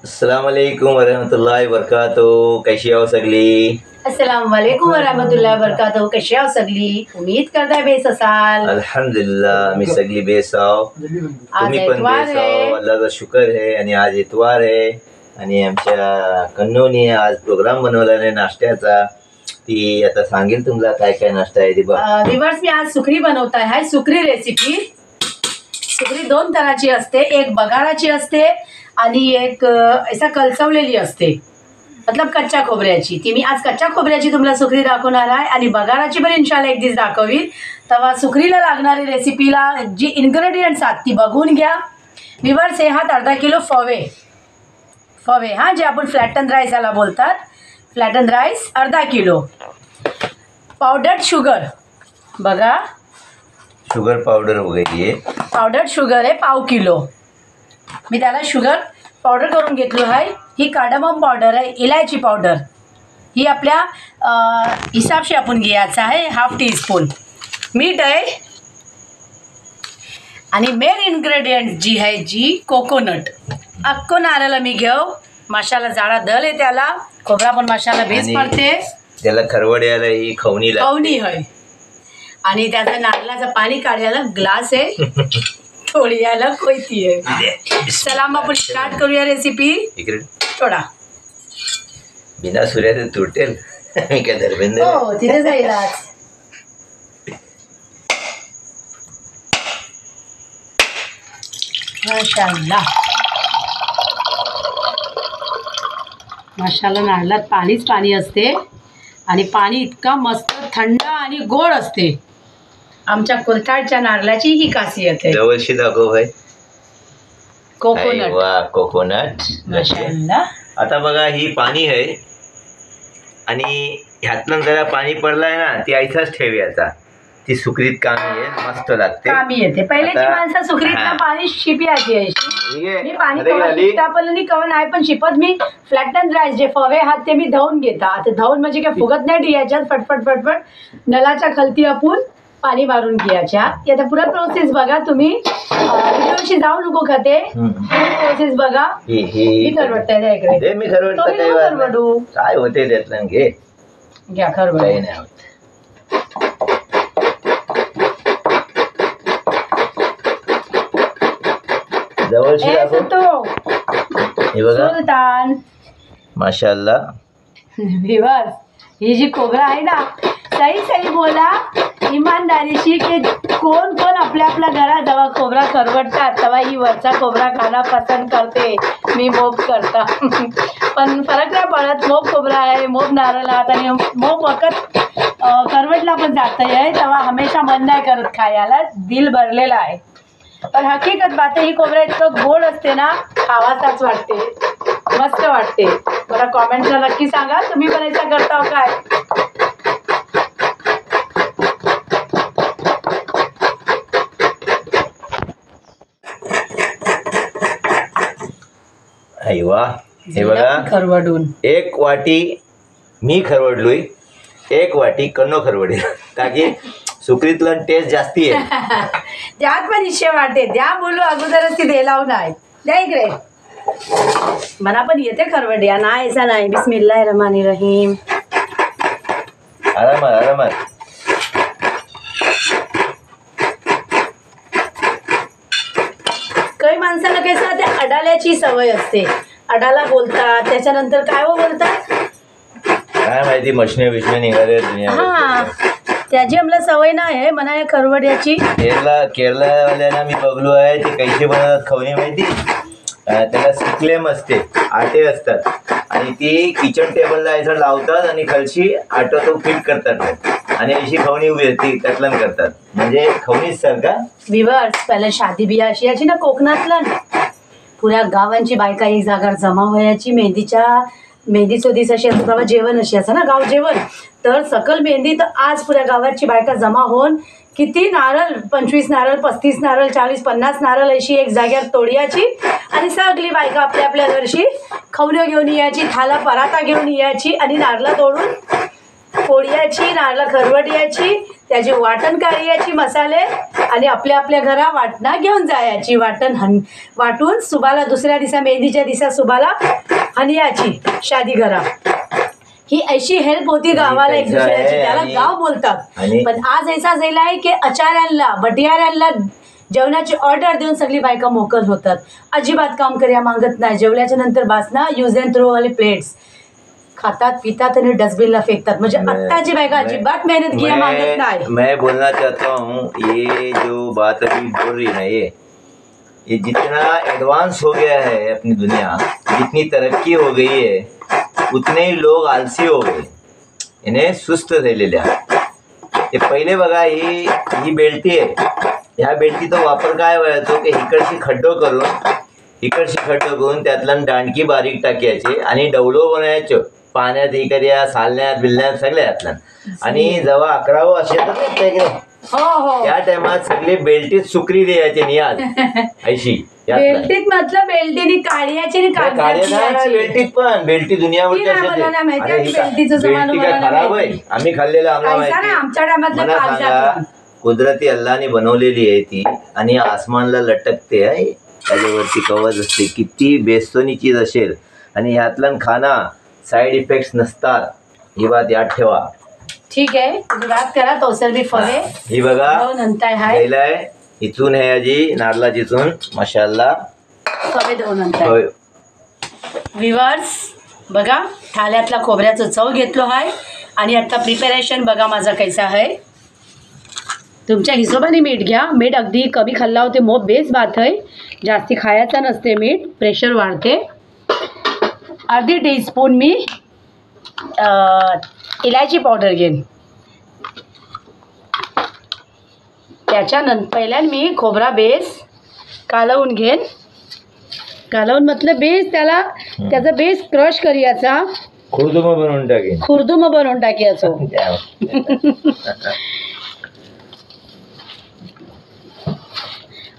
अस्सलाम वालेकुम वरहमतुल्लाहि वबरकातुहू. कैशी आहो सगळी? अस्सलाम वालेकुम वरहमतुल्लाहि वबरकातुहू. कशी आहो सगळी? उम्मीद करताय बेस असाल. अल्हम्दुलिल्लाह मी सगळी बेस आहो. तुम्ही पण इतवार बेस आहे. आहो. अल्लाहचा शुक्र आहे. आणि आज इतवार आहे आणि आमच्या कन्नूनी आज प्रोग्राम बनवला आहे नाश्त्याचा. ती आता सांगेल तुम्हाला काय काय नाश्ता आहे ते बघ. व्ह्यूअर्स, मी आज सुकरी बनवत आहे. सुकरी रेसिपी. सुकरी दोन तराची असते, एक बगाराची असते आणि एक ऐसा कलसवलेली असते, मतलब कच्च्या खोबऱ्याची. ती मी आज कच्च्या खोबऱ्याची तुम्हाला सुकरी दाखवणार आहे आणि बगाराची पण इंशाल्लाह एक दिवस दाखवील. तेव्हा सुकरीला लागणारी रेसिपीला जी इन्ग्रेडियंट्स आहेत ती बघून घ्या. व्ह्यूअर्स, हे हात अर्धा किलो फवे हां, जे आपण फ्लॅटन राईस याला बोलतात. फ्लॅटन राईस अर्धा किलो. पावडर्ड शुगर बघा, शुगर पावडर वगैरे आहे. पावडर्ड शुगर आहे पाव किलो. मी त्याला शुगर पावडर करून घेतलो आहे. ही कार्डमम पावडर आहे, इलायची पावडर. ही आपल्या हिसाबशी आपण घ्यायचं आहे, हाफ टीस्पून. मीठ आहे आणि मेन इन्ग्रेडियंट जी आहे जी कोकोनट. अक्को नारळ मी घेऊ. मसाला जाडा दल आहे त्याला. खोबरा पण मसाला बेस पडते. त्याला खरवड्याला ही खवणी आहे आणि त्याचं नारळाचं पाणी काढायला ग्लास आहे. थोडी यायला कोयती आहे. चला मग आपण स्टार्ट करूया रेसिपी. इकडे थोडा बिना सूर्याचं तुटेल. मी काय धर्मेंद्र हो तिथे जाईल आज. माशाल्लाह, माशाल्लाह. नारळात पाणीच पाणी असते आणि पाणी इतका मस्त थंड आणि गोड असते. आमच्या कोलताडच्या नारळाची ही खासियत आहे. जवळशी दाखव भाई. कोकोनट. वा, कोकोनट. माशाल्लाह. आता बघा ही पाणी आहे आणि ह्यातनं जरा पाणी पडलाय ना, ती ऐसाच ठेवायचा. ती सुकरीत कामी आहे, मस्त लागते. कामी येते. पहिल्याची आता- माणसं सुकरीत हा. पाणी शिप्याची आहे. ठीक आहे. मी पाणी अरे कवा आली. शिपता पण नाही कवा नाही, पण शिपत मी फ्लॅटन राईस जे फवे हात ते मी धावून घेता. आता धावून म्हणजे काय फुगत नाही याच्यात. फटफट फटफट नलाच्या खालती आपण पाणी मारून घ्यायच्या. आता पुरा प्रोसेस बघा तुम्ही. व्हिडिओशी जाऊ नको खाते. प्रोसेस बघा. मी खरवडताय इकडे. दे, मी खरवडतं तुम्ही काही नको वाद नाही. खरवडू. काय होते त्यातलं घे. घ्या खरवड. काही नाही होत. जवळशी दाखव. सुतो हे बघा सुलतान. माशाल्लाह. व्ह्यूअर्स, ही जी खोबरा आहे ना, सही सही बोला इमानदारीशी की कोण कोण आपल्या आपल्या घरात जेव्हा खोबरा खरवडतात तेव्हा ही वरचा खोबरा खाणं पसंत करते. मी मोप करता पण फरक नाही पडत. मोप खोबरा आहे, मोप नारळ आहात आणि मोप वखत खरवडला पण जात आहे. तेव्हा हमेशा मन नाही करत खायला, दिल भरलेलं आहे. पण हकीकत बात ही खोबरा इतकं गोड असते ना, खावासाच वाटते, मस्त वाटते. मला कॉमेंटला नक्की सांगा तुम्ही पण याचा करता काय. आई वा. हे बघा, खरवडून एक वाटी मी खरवडलोय, एक वाटी कन्नो खरवडे. ताकी सुकरीतला टेस्ट जास्ती आहे. त्यात पण इच्छे वाटते. द्या बोलू अगोदरच ती दे लावून आहे. द्या इकडे. मला पण येते खरवड्या ना, ऐसा नाही. बिस्मिल्लाह रहमानी रहीम. आरामात आरामात. काही माणसाला कसं त्या अडाल्याची सवय असते. अडाला बोलतात, त्याच्यानंतर काय हो बोलतात, काय माहिती मशने बिशने निघाले दुनियावर. हा, त्याची आम्हाला सवय नाही आहे म्हणा या खरवड्याची. केरळवाल्यांना मी बघलो आहे ते कैसे बनवतात खवणी माहिती. त्याला सिक्लेम असते, आटे असतात आणि ती किचन टेबलला असं लावतात आणि खालची आटो तो फिट करतात आणि अशी खवणी उभी असते त्यातलं करतात. म्हणजे खवणीच सारखा. व्ह्यूअर्स, पहिला शादी बिया अशी याची ना कोकणातला पुऱ्या गावांची बायका एक जागार जमा व्हायची. मेहंदीचो दिस अशी असतो बाबा, जेवण अशी असं ना गाव जेवण. तर सकल मेहंदी तर आज पुऱ्या गावाची बायका जमा होऊन किती नारळ, 25 नारळ, 35 नारळ, 40, 50 नारळ अशी एक जाग्यावर तोडियाची आणि सगळी बायका आपल्या आपल्या घरशी खवणं घेऊन यायची, थाला पराता घेऊन यायची आणि नारळ तोडून फोडयाची, नारळ खरवड्याची, त्याची वाटण करायची मसाले आणि आपल्या आपल्या घरा वाटणा घेऊन जायची. वाटून सुबाला दुसऱ्या दिवसा मेहंदीच्या दिवसा सुबाला हनियाची शादी घरा. ही अशी हेल्प होती गावाला एक दुसऱ्याची, त्याला गाव बोलतात. पण आज ऐसा झाला आहे की आचार्यांना बटियाऱ्यांना जेवणाची ऑर्डर देऊन सगळी बायका मोकल होतात. अजिबात काम करायला मागत नाही. जेवल्याच्या नंतर बासना यूज अँड थ्रो वाले प्लेट्स खातात पितात आणि डस्टबिनला फेकतात. म्हणजे आत्ताची बायका अजिबात मेहनत घ्या मागत नाही. मैं बोलना चाहता हूँ ये जो बात अभी बोल रही ना ये जितना एडवांस हो गया है अपनी दुनिया, जितनी तरक्की हो गई है उतने ही लोग आलसी हो गए, इन्हें सुस्त झालेल्या. ते पहिले बघा ही बेल्टी आहे. ह्या बेल्टीचा वापर काय व्हायचो की इकडची खड्डो करून त्यातला दांडकी बारीक टाकायचे आणि डवलो बनायचो पाण्यात हे करूया सालण्यात बिलण्यात सगळ्यातला. आणि जेव्हा 11 असे त्या टायमात सगळे बेल्टीत सुकरी द्यायचे नियाज ऐशी. बेल्टीत मतलब बेल्टीने काढ्याची बेल्टीत पण बेल्टी दुनियावरती खराब आहे. आम्ही खाल्लेलं आम्हाला सांगा कुदरती अल्लाने बनवलेली आहे ती आणि आसमानला लटकते आहे. त्याच्यावरती कवच असते. किती बेस्तोनी चीज असेल आणि ह्यातला खाना साइड इफेक्ट्स नसतात. ही बात याद ठेवा. ठीक आहे. गुजरात करा तोसर बी फवे ही बघा पहिलाय इथून हे आजी नारळाची इथून माशाल्लाह फवे दोन नंतर व्ह्यूअर्स बघा थाल्यातला खोबऱ्याचं चव घेतलो आहे आणि आता प्रिपरेशन बघा माझा कैसा आहे. तुमच्या हिशोबाने मीठ घ्या. मीठ अगदी कमी खाल्ला होते मोप बेस बात आहे. जास्ती खायचा नसते मीठ, प्रेशर वाढते. अर्धी टीस्पून मी इलायची पावडर घेईन. त्याच्यानंतर पहिल्यांदा मी खोबरा बेस कालवून घेईन. कालवून मतलब बेस त्याचा बेस क्रश करायचा. खुर्दुम बनवून टाकायचो.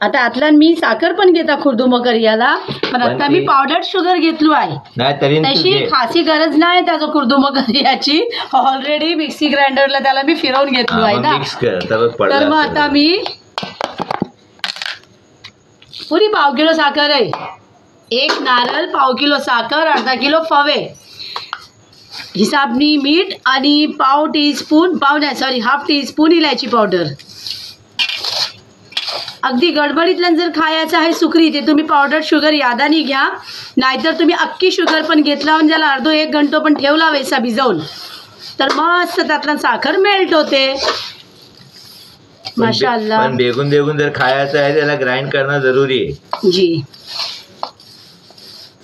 आता आतला मी साखर पण घेता खुर्दुम करियाला, पण आता मी पावडर शुगर घेतलो आहे. तशी खासी गरज नाही त्याचं खुर्दुम करियाची. ऑलरेडी मिक्सी ग्राइंडरला त्याला मी फिरवून घेतलो आहे ना. तर मग आता मी पुरी पाव किलो साखर आहे. एक नारळ, पाव किलो साखर, अर्धा किलो फवे, हिसाबनी मीठ आणि हाफ टीस्पून इलायची पावडर. अगदी गडबडीतलं जर खायचं आहे सुकरी ते तुम्ही पावडर शुगर यादानी घ्या. नाहीतर तुम्ही अख्खी शुगर पण घेतला म्हणजे त्याला अर्धो 1 घंटो पण ठेवला वैसा भिजवून तर मस्त त्यातला साखर मेल्ट होते. माशाअल्लाह. पण बेगून जर खायचं आहे त्याला ग्राइंड करणं जरुरी आहे जी.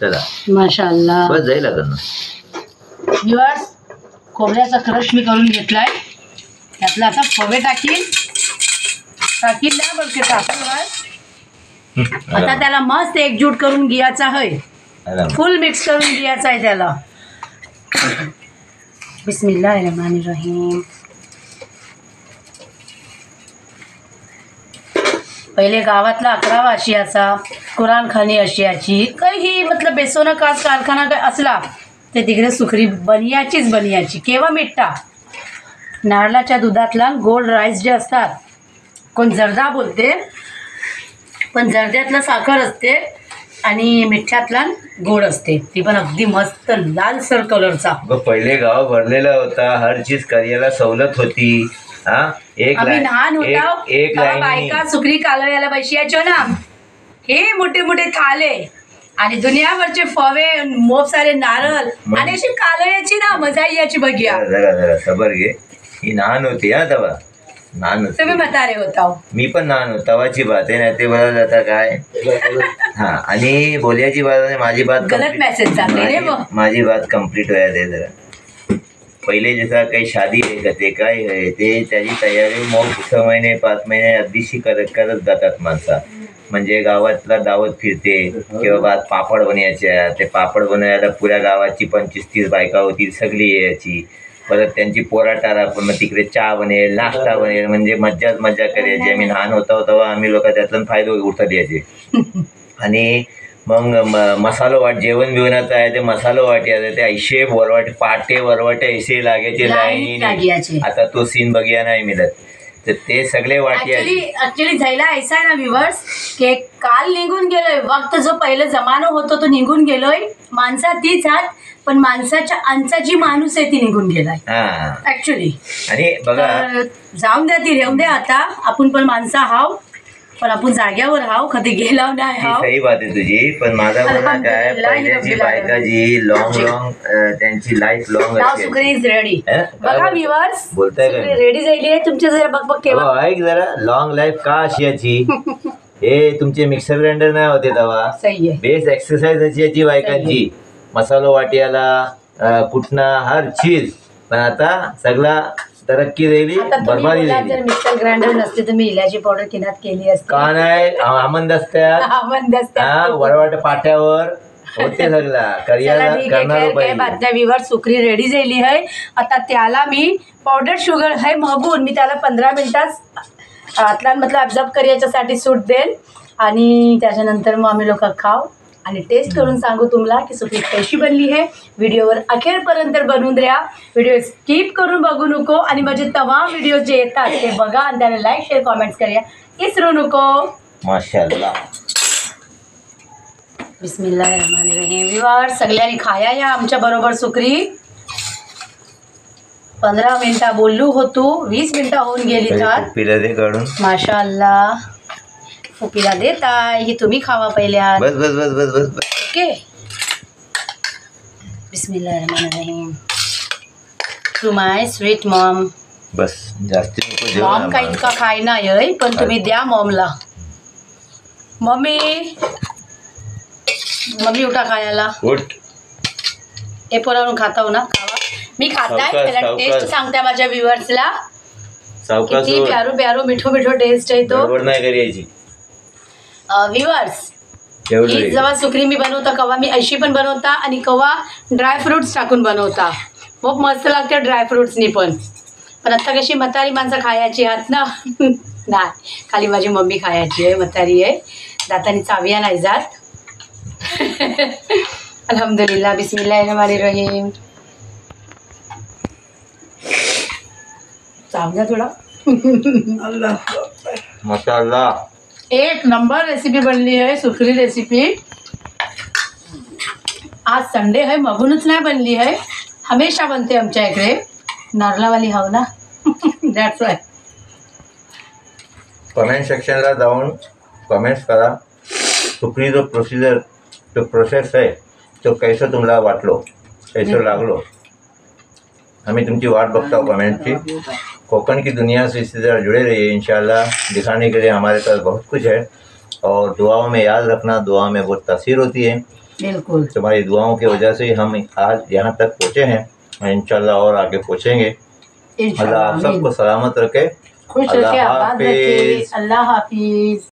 चला माशाअल्लाह बस जाईल आता. व्ह्यूअर्स खोबऱ्याचा क्रश मी करून घेतलाय. त्यातला आता फवे टाकीन ना बघते आता त्याला मस्त एकजूट करून घ्यायचा आहे. फुल मिक्स करून घ्यायचा आहे त्याला. बिस्मिल्लाहिर्रहमानिर्रहीम. पहिले गावातला 11 आशियाचा कुराणखानी आशियाची काही मतलब बेसोना कास कारखाना काय असला ते तिकडे सुखरी बनियाची. केव्हा मिठा नारळाच्या दुधातला गोल्ड राईस जे असतात, कोण जर्दा बोलते, पण जर्द्यातला साखर असते आणि मिठ्यातला गोड असते. ती पण अगदी मस्त लालसर कलरचा. पहिले गाव भरलेला होता. हर चीज कार्याला सवलत होती. आम्ही लहान होता बायका सुकरी कालव्याला बसायचो ना. हे मोठे मोठे थाले आणि दुनियाभरचे फवे, मोप सारे नारळ आणि अशी कालव्याची ना मजा याची बघ्या. जरा सबर घे. ही लहान होती हा तेव्हा. तुम्ही म्हातारे होता. मी पण लहान होतो तवाची बात आहे. नाही ते बोला जाता काय. हा आणि बोलायची बात आहे. माझी बात गलत मेसेज जाते. माझी बात कंप्लीट व्हायला जरा. पहिले जसा काही शादी आहे का ते काय आहे ते त्याची तयारी मग 6 महिने 5 महिने अगदीशी करत जातात माणसा. म्हणजे गावातला दावत फिरते किंवा बाद पापड बनवायच्या. ते पापड बनवायला पुऱ्या गावाची 25-30 बायका होती सगळी यायची. परत त्यांची पोराटारा पण तिकडे चहा बनेल, नाश्ता बनेल. म्हणजे मज्जाच मज्जा करायची. आम्ही लहान होतो तेव्हा आम्ही लोक त्यातून फायदा उठत यायचे. आणि मग मसालो वाट जेवण बिवणाचं आहे ते मसालो वाटी आहे ते ऐशे वरवाटे पाटे वरवाटे ऐसे लागायचे लाईन लागियाचे. लाईन. आता तो सीन बघिया नाही मिळत तर ते सगळे वाटी आहे. ऍक्च्युली झायला ऐसा आहे ना व्ह्युअर्स की काल निघून गेलोय वक्त जो पहिलं जमाना होतो तो निघून गेलोय. माणसा तीच आहात पण माणसाच्या अंचा जी माणूस आहे ती निघून गेलाय हा ऍक्च्युली. आणि बघा जाऊन द्या ती रेवून द्या आता आपण पण माणसं हाव पण आपण जाग्यावर हाव कधी गेला नाही ही हाव. सही बात आहे तुझी पण माझा म्हणणं काय अल्हम्दुलिल्लाह, पहिल्याची बायका जी लॉंग त्यांची लाईफ लॉंग नाव असते. Sukri is ready. काय बघा व्ह्युअर्स बोलताय काय? रेडी झाली आहे तुमच्या जरा बघ केव्हा. हो, ऐक जरा लॉंग लाईफ का अशी याची हे तुमचे मिक्सर ग्राइंडर नाही होते तेव्हा सही आहे. बेस एक्सरसाइज अशी याची बायकांची मसालो वाटियाला कुटणं हर चीज. पण आता सगळा तरक्की राहिली आता तुम्ही बरबादी बोला, राहिली. जर मिक्सर ग्राइंडर नसते तर मी इलायची पावडर किनात केली असते. का नाही आमंद असत्यात आमंद असत्यात. हा वरवाट पाट्यावर होते सगळा चला करियाला ठीक आहे करणार काय पाहिजे. बातम्या विवर सुकरी रेडी झाली आहे. आता त्याला मी पावडर शुगर आहे मगून मी त्याला 15 मिनिटात आतला मतलब ऑब्झर्व करायच्यासाठी सूट देईल आणि त्याच्यानंतर मग आम्ही लोक खाऊ आणि टेस्ट करून सांगू तुम्हाला की सुकरी कशी बनली आहे. व्हिडिओवर अखेरपर्यंत बनवून द्या. व्हिडिओ स्किप करून बघू नको आणि माझे तमाम व्हिडिओ जे येतात ते बघा आणि त्याला लाईक शेअर कॉमेंट्स करूया इसरू नको. माशाल्लाह. बिस्मिल्लाहिर्रहमानिर्रहीम. विवार सगळ्यांनी खाया या आमच्या बरोबर सुकरी. 15 मिनिटं बोललो होतो 20 मिनिटं होऊन गेली तर पिला दे काढून. माशाअल्लाह. फुकीला देत आहे ही तुम्ही खावा पहिल्या. बस बस बस बस बस बस. ओके. बिस्मिल्लाहिर्रहमानिर्रहीम. To my sweet mom. बस जास्ती नको जेवण मॉम का आम्हाला. इतका खाय नाही पण तुम्ही द्या मॉमला. मम्मी मम्मी उठा खायला. उठ. हे पोरावरून खाता हो ना खावा. मी खाताय सावकाश, त्याला सावकाश. टेस्ट सांगते माझ्या व्ह्युअर्सला सावकाश किती उठ. प्यारो प्यारो मिठो मिठो टेस्ट आहे तो. गडबड नाही करायची. व्ह्युअर्स एवढं ही रे. जेव्हा सुकरी मी बनवता कवा मी अशी पण बनवता आणि कवा ड्रायफ्रुट्स टाकून बनवता. खूप मस्त लागते ड्रायफ्रुट्सनी पण. पण आता कशी म्हातारी माणसं खायची आहात ना नाही खाली माझी मम्मी खायची आहे म्हातारी आहे दातानी चाविया नाही जात. अल्हम्दुलिल्लाह. बिस्मिल्लाहिर्रहमानिर्रहीम. चावजा थोडा. माशाल्लाह. एक नंबर रेसिपी बनली आहे सुकरी रेसिपी. आज संडे है मगूनच नाही बनली है हमेशा बनते आमच्या इकडे. नारळावाली हाव ना दॅट्स वाय. कमेंट सेक्शनला जाऊन कमेंट्स करा सुकरी जो प्रोसिजर जो प्रोसेस है तो कैसा तुम्हाला वाटलो कैसा लागलो. हमें तुमची वाट बघता हूँ कमेंट की. कोकण की दुनिया से इसी तरह जुड़े रहिए. इंशाल्लाह दिखाने के लिए हमारे पास बहुत कुछ है और दुआओं में याद रखना. दुआ में बहुत तासीर होती है. बिल्कुल. तुम्हारी दुआओं की वजह से हम आज यहाँ तक पहुँचे हैं. इंशाल्लाह और आगे पहुँचेंगे. अल्लाह आप सबको सलामत रखे. खुश अल्लाह रखे आबाद रखे. हाफिज. अल्लाह हाफिज.